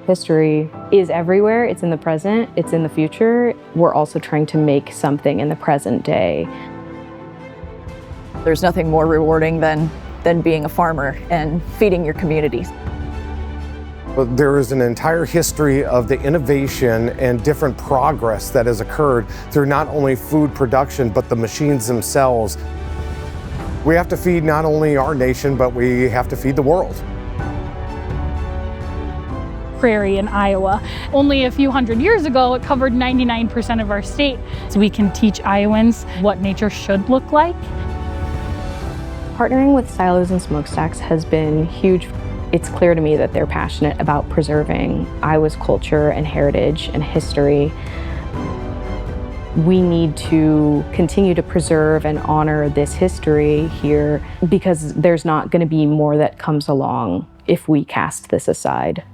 History is everywhere. It's in the present, it's in the future. We're also trying to make something in the present day. There's nothing more rewarding than being a farmer and feeding your communities. But there is an entire history of the innovation and different progress that has occurred through not only food production, but the machines themselves. We have to feed not only our nation, but we have to feed the world. Prairie in Iowa. Only a few hundred years ago, it covered 99% of our state. So we can teach Iowans what nature should look like. Partnering with silos and smokestacks has been huge. It's clear to me that they're passionate about preserving Iowa's culture and heritage and history. We need to continue to preserve and honor this history here because there's not going to be more that comes along if we cast this aside.